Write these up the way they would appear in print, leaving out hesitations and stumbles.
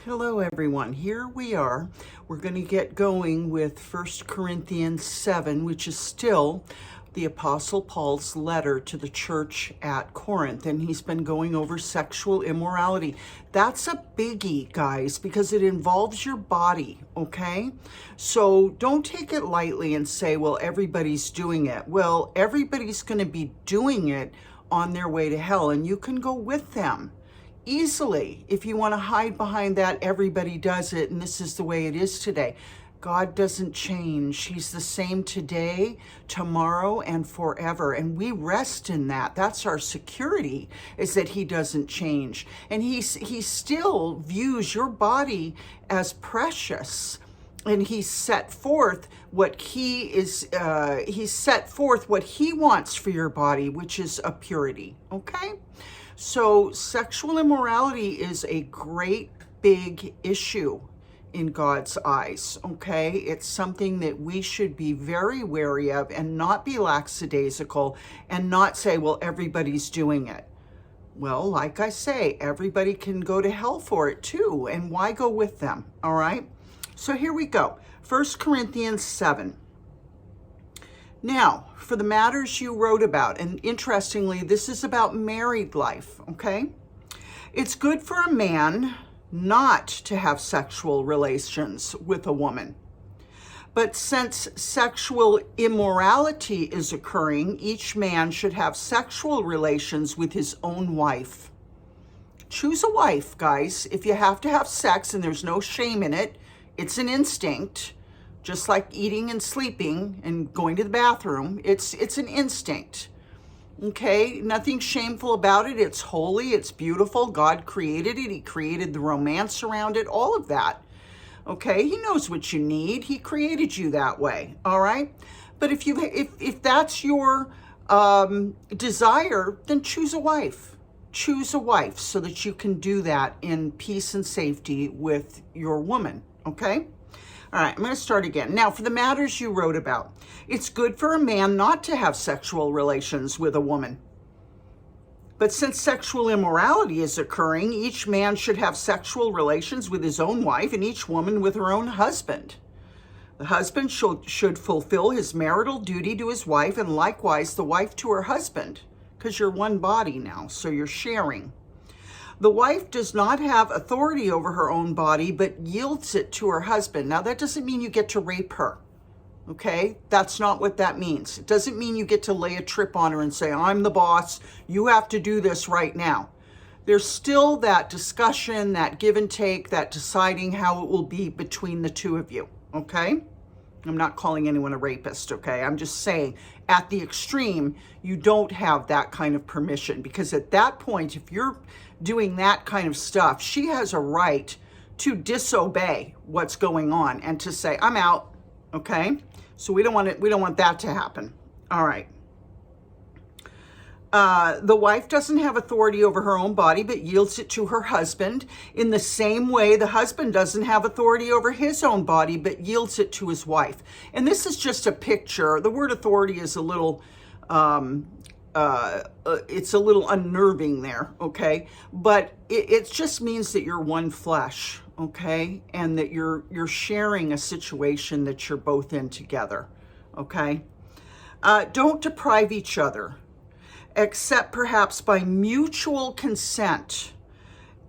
Hello everyone, here we are. We're going to get going with 1 Corinthians 7, which is still the Apostle Paul's letter to the church at Corinth, and he's been going over sexual immorality. That's a biggie, guys, because it involves your body, okay? So don't take it lightly and say, well, everybody's doing it. Well, everybody's going to be doing it on their way to hell, and you can go with them easily. If you want to hide behind that, everybody does it, and this is the way it is today. God doesn't change. He's the same today, tomorrow, and forever. And we rest in that. That's our security, is that he doesn't change. And he still views your body as precious. And he's set forth what he's set forth what he wants for your body, which is a purity. Okay? So sexual immorality is a great big issue in God's eyes, okay? It's something that we should be very wary of and not be lackadaisical and not say, well, everybody's doing it. Well, like I say, everybody can go to hell for it too, and why go with them, all right? So here we go, 1 Corinthians 7. Now, for the matters you wrote about, and interestingly, this is about married life, okay? It's good for a man not to have sexual relations with a woman. But since sexual immorality is occurring, each man should have sexual relations with his own wife. Choose a wife, guys. If you have to have sex and there's no shame in it, it's an instinct. Just like eating and sleeping and going to the bathroom, it's an instinct, okay? Nothing shameful about it. It's holy, it's beautiful. God created it. He created the romance around it, all of that, okay? He knows what you need. He created you that way, all right? But if that's your desire, then choose a wife. Choose a wife so that you can do that in peace and safety with your woman, okay? All right, I'm going to start again. Now, for the matters you wrote about, it's good for a man not to have sexual relations with a woman. But since sexual immorality is occurring, each man should have sexual relations with his own wife and each woman with her own husband. The husband should fulfill his marital duty to his wife, and likewise the wife to her husband, because you're one body now, so you're sharing. The wife does not have authority over her own body, but yields it to her husband. Now, that doesn't mean you get to rape her, okay? That's not what that means. It doesn't mean you get to lay a trip on her and say, I'm the boss, you have to do this right now. There's still that discussion, that give and take, that deciding how it will be between the two of you, okay? I'm not calling anyone a rapist, okay? I'm just saying at the extreme, you don't have that kind of permission, because at that point, if you're doing that kind of stuff, she has a right to disobey what's going on and to say, I'm out, okay? So we don't want that to happen. All right. The wife doesn't have authority over her own body, but yields it to her husband. In the same way, the husband doesn't have authority over his own body, but yields it to his wife. And this is just a picture. The word authority is a little, it's a little unnerving there, okay? But it just means that you're one flesh, okay? And that you're sharing a situation that you're both in together, okay? Don't deprive each other, except perhaps by mutual consent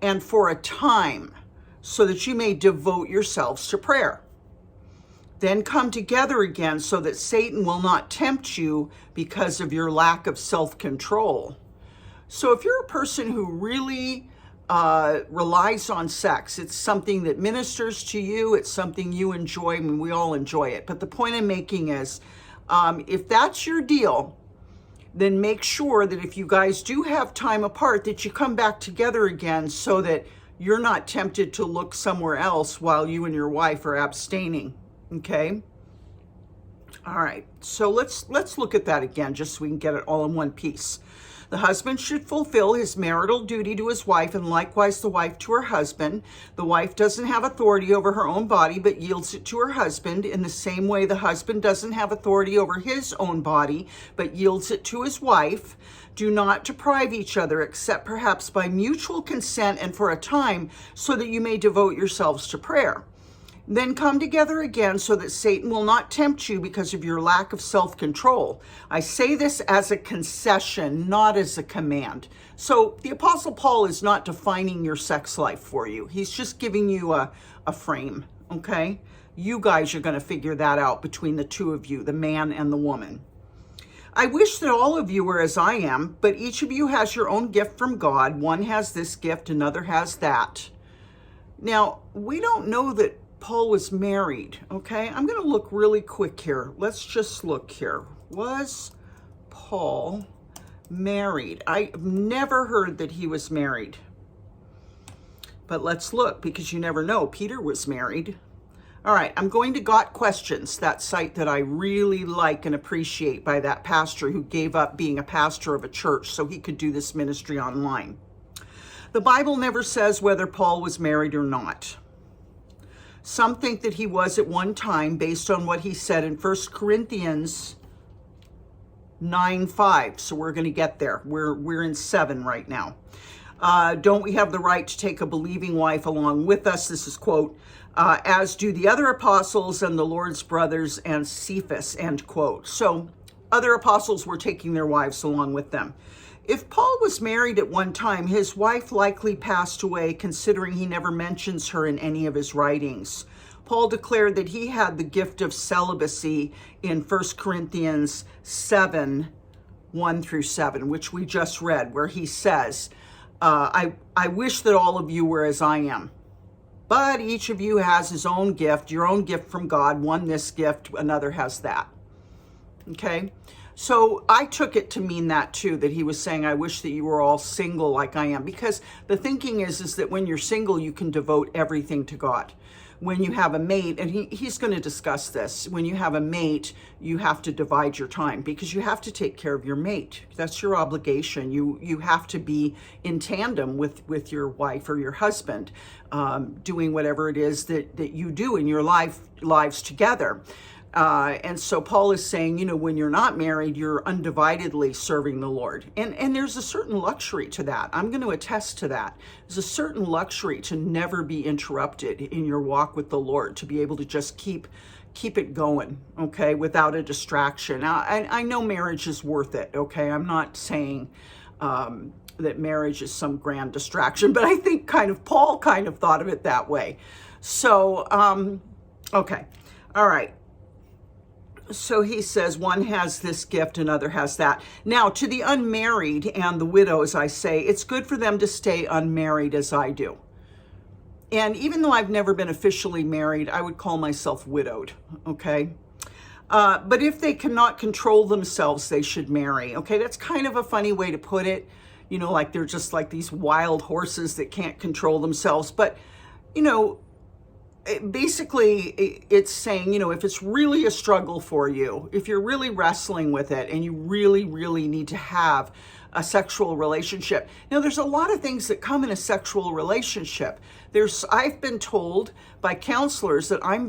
and for a time, so that you may devote yourselves to prayer. Then come together again so that Satan will not tempt you because of your lack of self-control. So if you're a person who really relies on sex, it's something that ministers to you, it's something you enjoy, I mean, we all enjoy it. But the point I'm making is, if that's your deal, then make sure that if you guys do have time apart, that you come back together again so that you're not tempted to look somewhere else while you and your wife are abstaining, okay? All right, so let's look at that again just so we can get it all in one piece. The husband should fulfill his marital duty to his wife, and likewise the wife to her husband. The wife doesn't have authority over her own body, but yields it to her husband. In the same way, the husband doesn't have authority over his own body, but yields it to his wife. Do not deprive each other, except perhaps by mutual consent and for a time, so that you may devote yourselves to prayer. Then come together again so that Satan will not tempt you because of your lack of self-control. I say this as a concession, not as a command. So the Apostle Paul is not defining your sex life for you. He's just giving you a frame, okay? You guys are going to figure that out between the two of you, the man and the woman. I wish that all of you were as I am, but each of you has your own gift from God. One has this gift, another has that. Now, we don't know that Paul was married, okay? I'm going to look really quick here. Let's just look here. Was Paul married? I've never heard that he was married. But let's look, because you never know. Peter was married. All right, I'm going to Got Questions, that site that I really like and appreciate by that pastor who gave up being a pastor of a church so he could do this ministry online. The Bible never says whether Paul was married or not. Some think that he was at one time based on what he said in 1 Corinthians 9:5. So we're going to get there. We're in 7 right now. Don't we have the right to take a believing wife along with us? This is quote, as do the other apostles and the Lord's brothers and Cephas, end quote. So other apostles were taking their wives along with them. If Paul was married at one time, his wife likely passed away, considering he never mentions her in any of his writings. Paul declared that he had the gift of celibacy in 1 Corinthians 7, 1 through 7, which we just read, where he says, I wish that all of you were as I am. But each of you has his own gift, your own gift from God. One this gift, another has that. Okay? So I took it to mean that too, that he was saying, I wish that you were all single like I am. Because the thinking is that when you're single, you can devote everything to God. When you have a mate, and he's going to discuss this, when you have a mate, you have to divide your time because you have to take care of your mate. That's your obligation. You have to be in tandem with your wife or your husband, doing whatever it is that you do in your lives together. And so Paul is saying, you know, when you're not married, you're undividedly serving the Lord. And there's a certain luxury to that. I'm going to attest to that. There's a certain luxury to never be interrupted in your walk with the Lord, to be able to just keep it going, okay, without a distraction. Now, I know marriage is worth it, okay? I'm not saying that marriage is some grand distraction, but I think Paul kind of thought of it that way. So, okay, all right. So he says one has this gift, another has that. Now, to the unmarried and the widows, I say, it's good for them to stay unmarried as I do. And even though I've never been officially married, I would call myself widowed, okay? But if they cannot control themselves, they should marry, okay? That's kind of a funny way to put it. You know, like they're just like these wild horses that can't control themselves. But, you know, basically, it's saying, you know, if it's really a struggle for you, if you're really wrestling with it and you really, really need to have a sexual relationship. Now, there's a lot of things that come in a sexual relationship. I've been told by counselors that I'm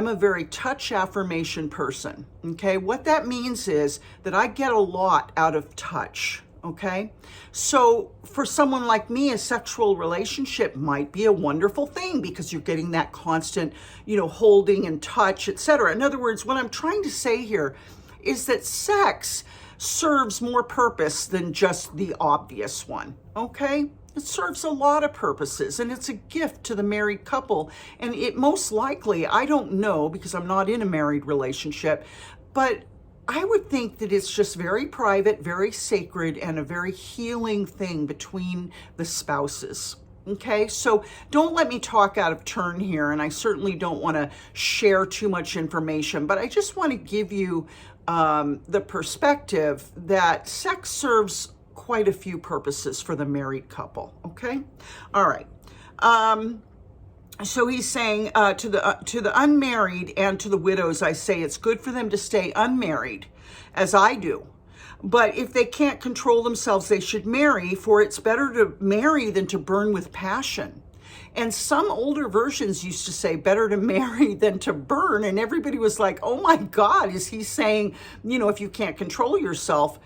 a very touch affirmation person, okay? What that means is that I get a lot out of touch. Okay, so for someone like me, a sexual relationship might be a wonderful thing because you're getting that constant, you know, holding and touch, etc. In other words, what I'm trying to say here is that sex serves more purpose than just the obvious one. Okay, it serves a lot of purposes, and it's a gift to the married couple. And it most likely, I don't know because I'm not in a married relationship, but I would think that it's just very private, very sacred, and a very healing thing between the spouses. Okay, so don't let me talk out of turn here, and I certainly don't want to share too much information, but I just want to give you the perspective that sex serves quite a few purposes for the married couple. Okay, all right. So he's saying to the unmarried and to the widows, I say it's good for them to stay unmarried, as I do. But if they can't control themselves, they should marry, for it's better to marry than to burn with passion. And some older versions used to say better to marry than to burn. And everybody was like, oh my God, is he saying, if you can't control yourself,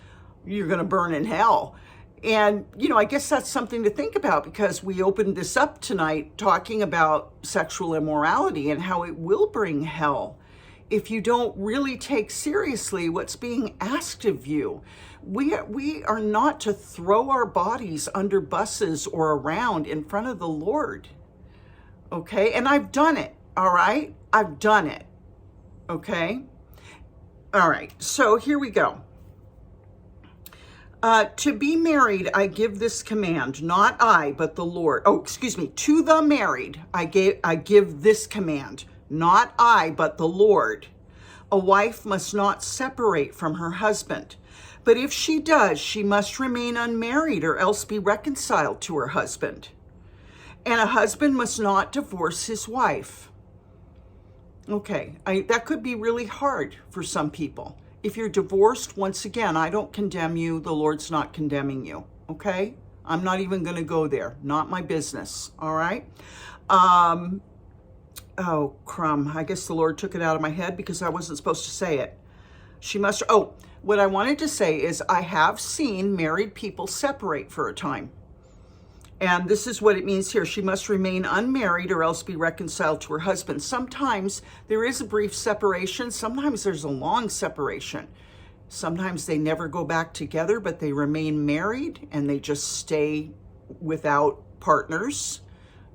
you're going to burn in hell? And, I guess that's something to think about, because we opened this up tonight talking about sexual immorality and how it will bring hell if you don't really take seriously what's being asked of you. We are not to throw our bodies under buses or around in front of the Lord. Okay? And I've done it. All right? I've done it. Okay? All right. So here we go. To be married, I give this command, not I, but the Lord. To the married, I give this command, not I, but the Lord. A wife must not separate from her husband. But if she does, she must remain unmarried or else be reconciled to her husband. And a husband must not divorce his wife. Okay, that could be really hard for some people. If you're divorced, once again, I don't condemn you. The Lord's not condemning you, okay? I'm not even going to go there. Not my business, all right? Oh, crumb. I guess the Lord took it out of my head because I wasn't supposed to say it. What I wanted to say is I have seen married people separate for a time. And this is what it means here. She must remain unmarried or else be reconciled to her husband. Sometimes there is a brief separation. Sometimes there's a long separation. Sometimes they never go back together, but they remain married and they just stay without partners.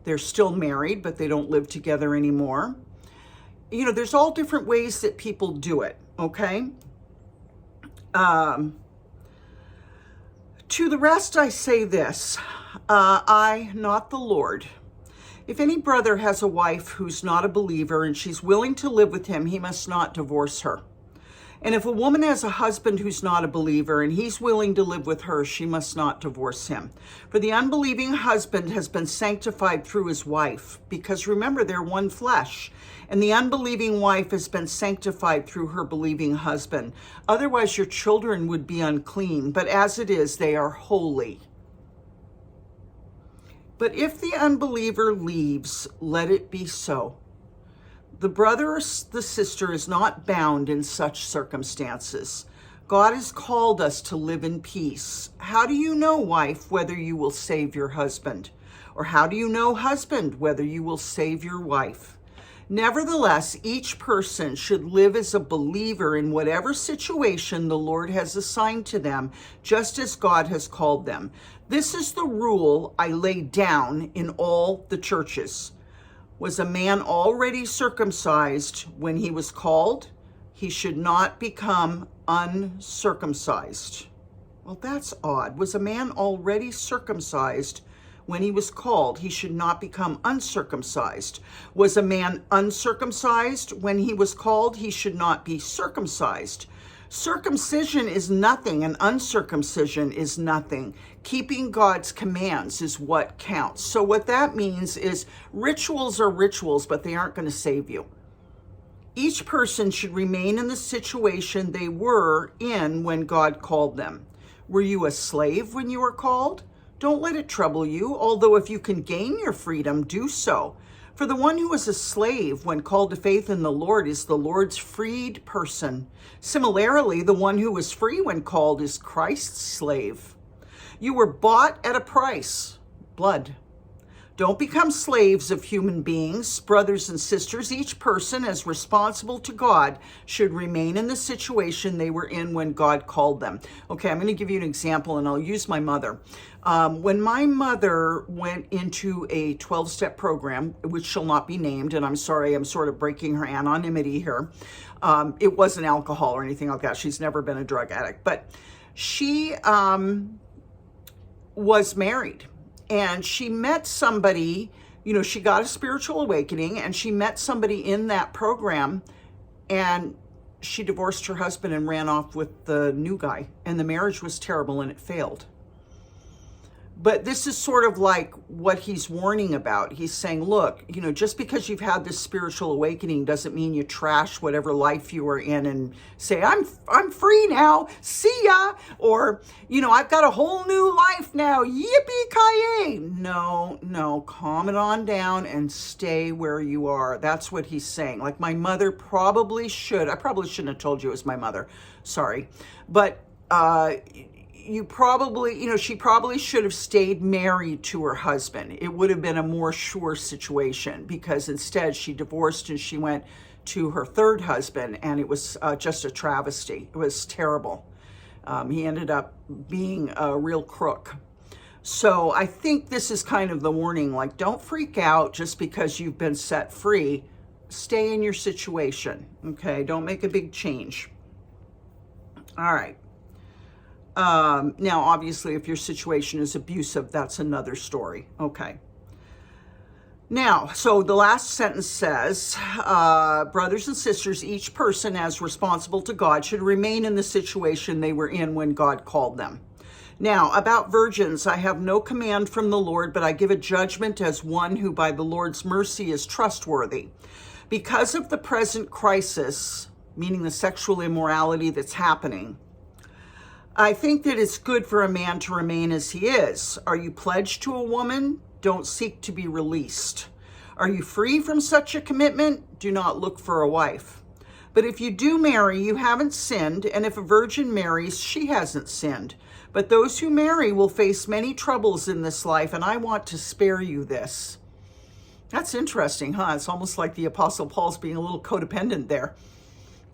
They're still married, but they don't live together anymore. There's all different ways that people do it, okay? To the rest, I say this, I, not the Lord. If any brother has a wife who's not a believer and she's willing to live with him, he must not divorce her. And if a woman has a husband who's not a believer and he's willing to live with her, she must not divorce him. For the unbelieving husband has been sanctified through his wife, because remember, they're one flesh. And the unbelieving wife has been sanctified through her believing husband. Otherwise, your children would be unclean, but as it is, they are holy. But if the unbeliever leaves, let it be so. The brother or the sister is not bound in such circumstances. God has called us to live in peace. How do you know, wife, whether you will save your husband? Or how do you know, husband, whether you will save your wife? Nevertheless, each person should live as a believer in whatever situation the Lord has assigned to them, just as God has called them. This is the rule I laid down in all the churches. Was a man already circumcised when he was called? He should not become uncircumcised. Well, that's odd. Was a man already circumcised when he was called? He should not become uncircumcised. Was a man uncircumcised when he was called? He should not be circumcised. Circumcision is nothing and uncircumcision is nothing. Keeping God's commands is what counts. So what that means is rituals are rituals, but they aren't going to save you. Each person should remain in the situation they were in when God called them. Were you a slave when you were called? Don't let it trouble you, although if you can gain your freedom, do so. For the one who is a slave when called to faith in the Lord is the Lord's freed person. Similarly, the one who is free when called is Christ's slave. You were bought at a price, blood. Don't become slaves of human beings. Brothers and sisters, each person, as responsible to God, should remain in the situation they were in when God called them. Okay, I'm going to give you an example, and I'll use my mother. When my mother went into a 12-step program, which shall not be named, and I'm sorry, I'm sort of breaking her anonymity here. It wasn't alcohol or anything like that. She's never been a drug addict. But she was married. And she met somebody, she got a spiritual awakening, and she met somebody in that program, and she divorced her husband and ran off with the new guy. And the marriage was terrible and it failed. But this is sort of like what he's warning about. He's saying, look, just because you've had this spiritual awakening doesn't mean you trash whatever life you are in and say, I'm free now, see ya. Or, I've got a whole new life now, yippee-ki-yay. No, calm it on down and stay where you are. That's what he's saying. Like my mother probably shouldn't have told you it was my mother. Sorry. But, she probably should have stayed married to her husband. It would have been a more sure situation, because instead she divorced and she went to her third husband, and it was just a travesty. It was terrible. He ended up being a real crook. So I think this is kind of the warning, like, don't freak out just because you've been set free. Stay in your situation, okay? Don't make a big change. All right. Now, obviously, if your situation is abusive, that's another story. Okay. Now, so the last sentence says, brothers and sisters, each person as responsible to God should remain in the situation they were in when God called them. Now, about virgins, I have no command from the Lord, but I give a judgment as one who by the Lord's mercy is trustworthy. Because of the present crisis, meaning the sexual immorality that's happening, I think that it's good for a man to remain as he is. Are you pledged to a woman? Don't seek to be released. Are you free from such a commitment? Do not look for a wife. But if you do marry, you haven't sinned, and if a virgin marries, she hasn't sinned. But those who marry will face many troubles in this life, and I want to spare you this. That's interesting, huh? It's almost like the Apostle Paul's being a little codependent there.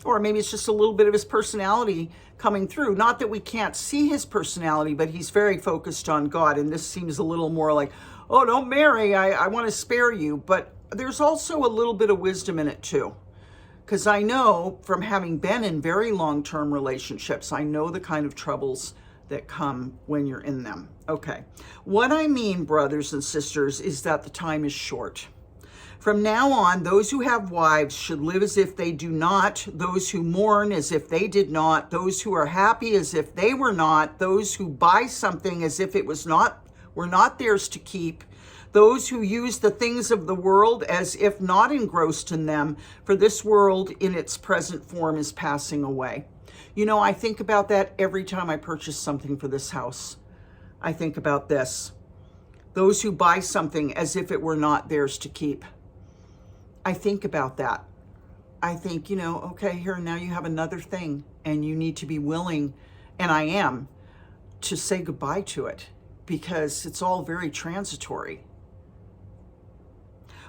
Or maybe it's just a little bit of his personality coming through. Not that we can't see his personality, but he's very focused on God. And this seems a little more like, oh, don't marry. I want to spare you. But there's also a little bit of wisdom in it too. Because I know from having been in very long-term relationships, I know the kind of troubles that come when you're in them. Okay. What I mean, brothers and sisters, is that the time is short. From now on, those who have wives should live as if they do not, those who mourn as if they did not, those who are happy as if they were not, those who buy something as if it were not theirs to keep, those who use the things of the world as if not engrossed in them, for this world in its present form is passing away. I think about that every time I purchase something for this house. I think about this. Those who buy something as if it were not theirs to keep. I think about that. I think, okay, here, now you have another thing, and you need to be willing, and I am, to say goodbye to it, because it's all very transitory.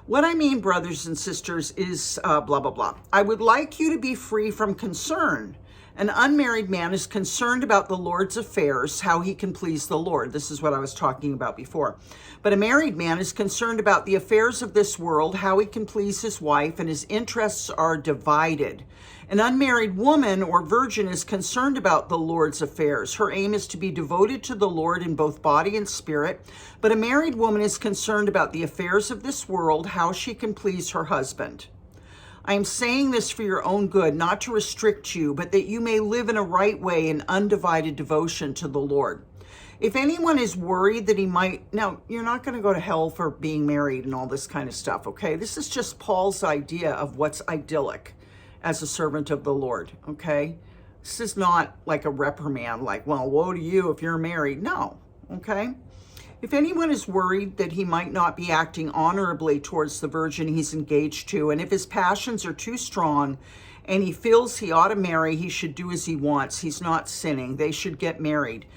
What I mean, brothers and sisters, is blah, blah, blah. I would like you to be free from concern. An unmarried man is concerned about the Lord's affairs, how he can please the Lord. This is what I was talking about before. But a married man is concerned about the affairs of this world, how he can please his wife, and his interests are divided. An unmarried woman or virgin is concerned about the Lord's affairs. Her aim is to be devoted to the Lord in both body and spirit. But a married woman is concerned about the affairs of this world, how she can please her husband. I am saying this for your own good, not to restrict you, but that you may live in a right way in undivided devotion to the Lord. If anyone is worried that he might, now you're not going to go to hell for being married and all this kind of stuff, okay? This is just Paul's idea of what's idyllic as a servant of the Lord, okay? This is not like a reprimand, like, well, woe to you if you're married. No, okay? If anyone is worried that he might not be acting honorably towards the virgin he's engaged to, and if his passions are too strong and he feels he ought to marry, he should do as he wants. He's not sinning. They should get married.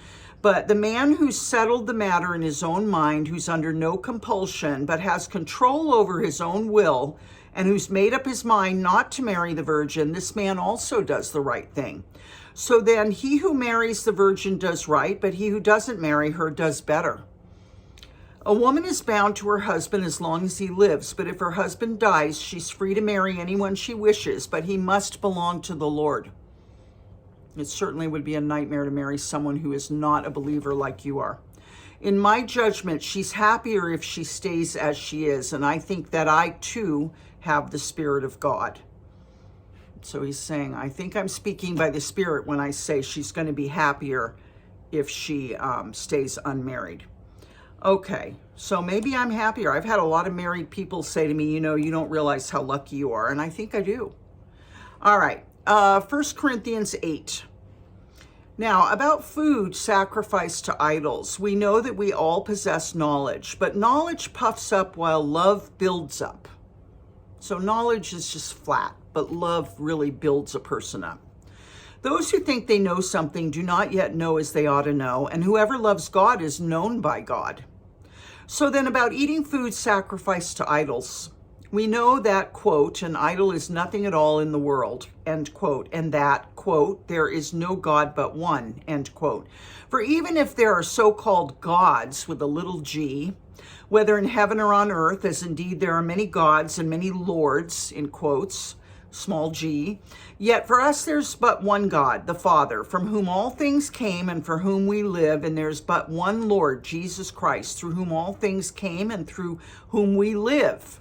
But the man who's settled the matter in his own mind, who's under no compulsion, but has control over his own will, and who's made up his mind not to marry the virgin, this man also does the right thing. So then he who marries the virgin does right, but he who doesn't marry her does better. A woman is bound to her husband as long as he lives, but if her husband dies, she's free to marry anyone she wishes, but he must belong to the Lord. It certainly would be a nightmare to marry someone who is not a believer like you are. In my judgment, she's happier if she stays as she is, and I think that I too have the Spirit of God. So he's saying, I think I'm speaking by the Spirit when I say she's going to be happier if she stays unmarried. Okay, so maybe I'm happier. I've had a lot of married people say to me, you know, you don't realize how lucky you are. And I think I do. All right, 1 Corinthians 8. Now, about food sacrificed to idols, we know that we all possess knowledge, but knowledge puffs up while love builds up. So knowledge is just flat, but love really builds a person up. Those who think they know something do not yet know as they ought to know, and whoever loves God is known by God. So then about eating food sacrificed to idols, we know that, quote, an idol is nothing at all in the world, end quote, and that, quote, there is no God but one, end quote. For even if there are so-called gods with a little g, whether in heaven or on earth, as indeed there are many gods and many lords, in quotes, small g, yet for us there's but one God, the Father, from whom all things came and for whom we live, and there's but one Lord, Jesus Christ, through whom all things came and through whom we live.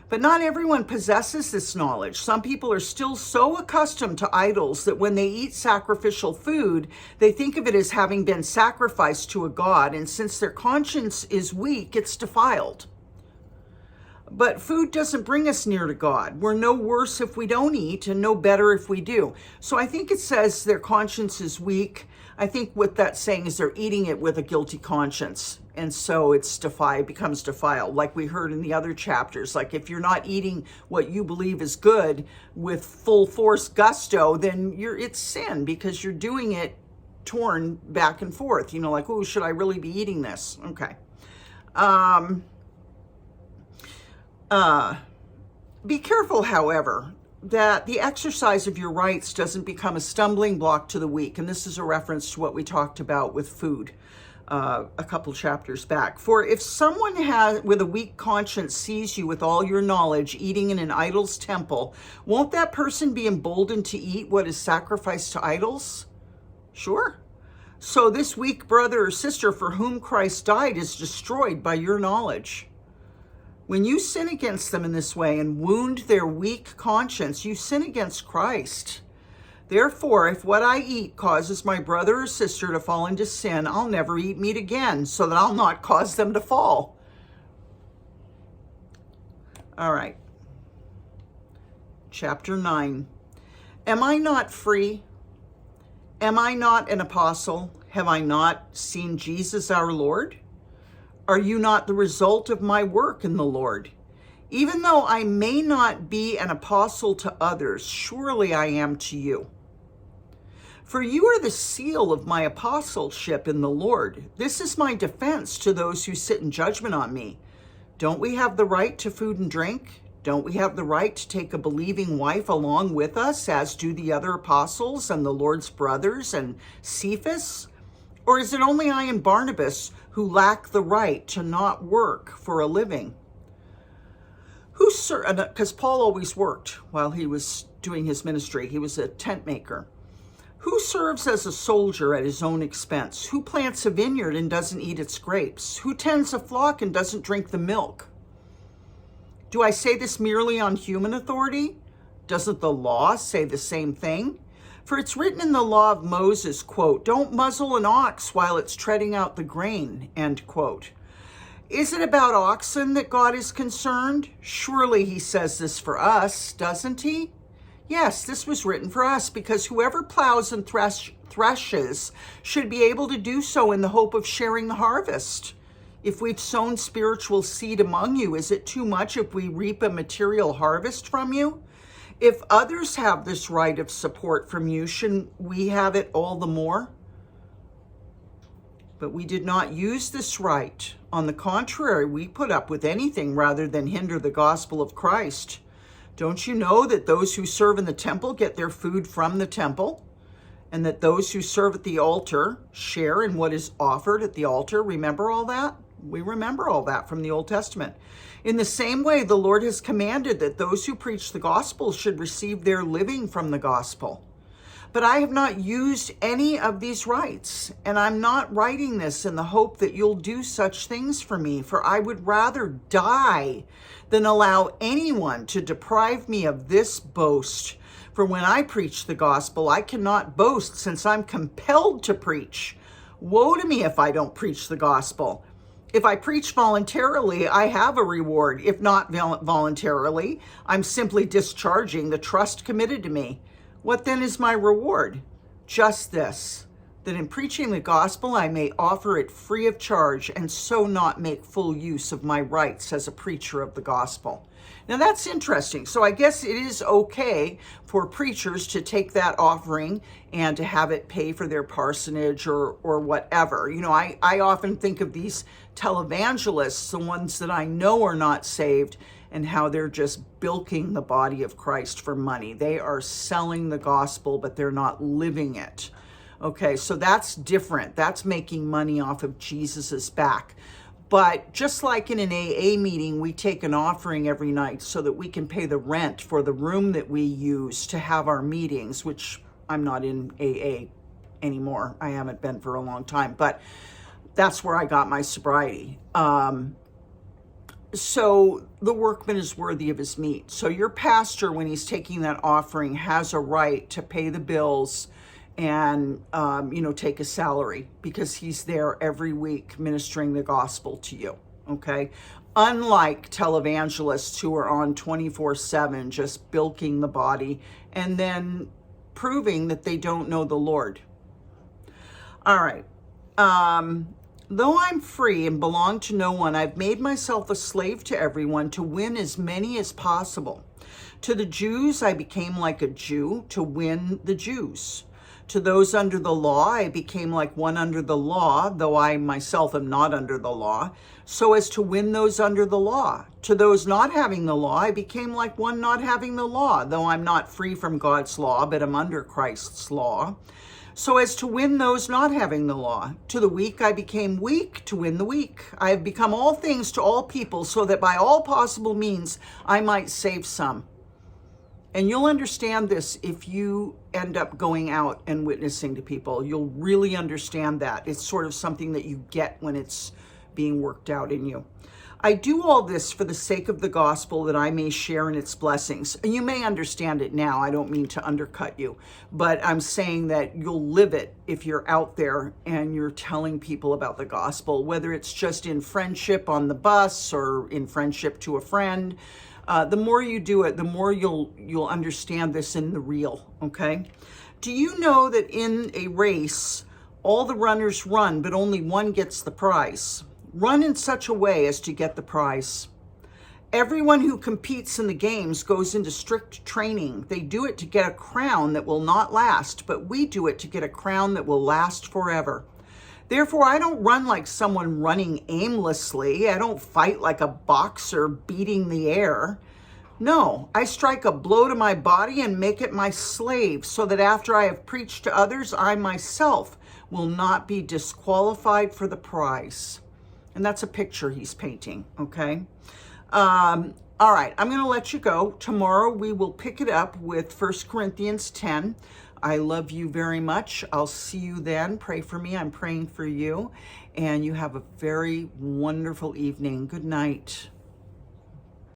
But not everyone possesses this knowledge. Some people are still so accustomed to idols that when they eat sacrificial food, they think of it as having been sacrificed to a god, and since their conscience is weak, it's defiled. But food doesn't bring us near to God. We're no worse if we don't eat and no better if we do. So I think it says their conscience is weak. I think what that's saying is they're eating it with a guilty conscience. And so it's becomes defiled. Like we heard in the other chapters, like if you're not eating what you believe is good with full force gusto, then it's sin because you're doing it torn back and forth. You know, like, oh, should I really be eating this? Okay. Be careful, however, that the exercise of your rights doesn't become a stumbling block to the weak. And this is a reference to what we talked about with food a couple chapters back. For if someone with a weak conscience sees you with all your knowledge eating in an idol's temple, won't that person be emboldened to eat what is sacrificed to idols? Sure. So this weak brother or sister for whom Christ died is destroyed by your knowledge. When you sin against them in this way and wound their weak conscience, you sin against Christ. Therefore, if what I eat causes my brother or sister to fall into sin, I'll never eat meat again, so that I'll not cause them to fall. All right. Chapter 9. Am I not free? Am I not an apostle? Have I not seen Jesus our Lord? Are you not the result of my work in the Lord? Even though I may not be an apostle to others, surely I am to you. For you are the seal of my apostleship in the Lord. This is my defense to those who sit in judgment on me. Don't we have the right to food and drink? Don't we have the right to take a believing wife along with us, as do the other apostles and the Lord's brothers and Cephas? Or is it only I and Barnabas who lack the right to not work for a living? Because Paul always worked while he was doing his ministry. He was a tent maker. Who serves as a soldier at his own expense? Who plants a vineyard and doesn't eat its grapes? Who tends a flock and doesn't drink the milk? Do I say this merely on human authority? Doesn't the law say the same thing? For it's written in the law of Moses, quote, don't muzzle an ox while it's treading out the grain, end quote. Is it about oxen that God is concerned? Surely he says this for us, doesn't he? Yes, this was written for us, because whoever plows and threshes should be able to do so in the hope of sharing the harvest. If we've sown spiritual seed among you, is it too much if we reap a material harvest from you? If others have this right of support from you, shouldn't we have it all the more? But we did not use this right. On the contrary, we put up with anything rather than hinder the gospel of Christ. Don't you know that those who serve in the temple get their food from the temple, and that those who serve at the altar share in what is offered at the altar? Remember all that? We remember all that from the Old Testament. In the same way, the Lord has commanded that those who preach the gospel should receive their living from the gospel. But I have not used any of these rights, and I'm not writing this in the hope that you'll do such things for me, for I would rather die than allow anyone to deprive me of this boast. For when I preach the gospel, I cannot boast, since I'm compelled to preach. Woe to me if I don't preach the gospel. If I preach voluntarily, I have a reward. If not voluntarily, I'm simply discharging the trust committed to me. What then is my reward? Just this, that in preaching the gospel, I may offer it free of charge and so not make full use of my rights as a preacher of the gospel. Now that's interesting. So I guess it is okay for preachers to take that offering and to have it pay for their parsonage or whatever. You know, I often think of these televangelists, the ones that I know are not saved, and how they're just bilking the body of Christ for money. They are selling the gospel, but they're not living it. Okay, so that's different. That's making money off of Jesus's back. But just like in an AA meeting, we take an offering every night so that we can pay the rent for the room that we use to have our meetings, which I'm not in AA anymore. I haven't been for a long time, but that's where I got my sobriety. So the workman is worthy of his meat. So your pastor, when he's taking that offering, has a right to pay the bills and, take a salary because he's there every week ministering the gospel to you, okay? Unlike televangelists who are on 24/7 just bilking the body and then proving that they don't know the Lord. All right. Though I'm free and belong to no one, I've made myself a slave to everyone to win as many as possible. To the Jews, I became like a Jew to win the Jews. To those under the law, I became like one under the law, though I myself am not under the law, so as to win those under the law. To those not having the law, I became like one not having the law, though I'm not free from God's law, but am under Christ's law, so as to win those not having the law. To the weak, I became weak to win the weak. I have become all things to all people, so that by all possible means I might save some. And you'll understand this if you end up going out and witnessing to people. You'll really understand that. It's sort of something that you get when it's being worked out in you. I do all this for the sake of the gospel, that I may share in its blessings. And you may understand it now. I don't mean to undercut you, but I'm saying that you'll live it if you're out there and you're telling people about the gospel, whether it's just in friendship on the bus or in friendship to a friend. The more you do it, the more you'll understand this in the real, okay? Do you know that in a race, all the runners run, but only one gets the prize? Run in such a way as to get the prize. Everyone who competes in the games goes into strict training. They do it to get a crown that will not last, but we do it to get a crown that will last forever. Therefore, I don't run like someone running aimlessly. I don't fight like a boxer beating the air. No, I strike a blow to my body and make it my slave, so that after I have preached to others, I myself will not be disqualified for the prize. And that's a picture he's painting, okay? All right, I'm going to let you go. Tomorrow we will pick it up with 1 Corinthians 10. I love you very much. I'll see you then. Pray for me. I'm praying for you. And you have a very wonderful evening. Good night.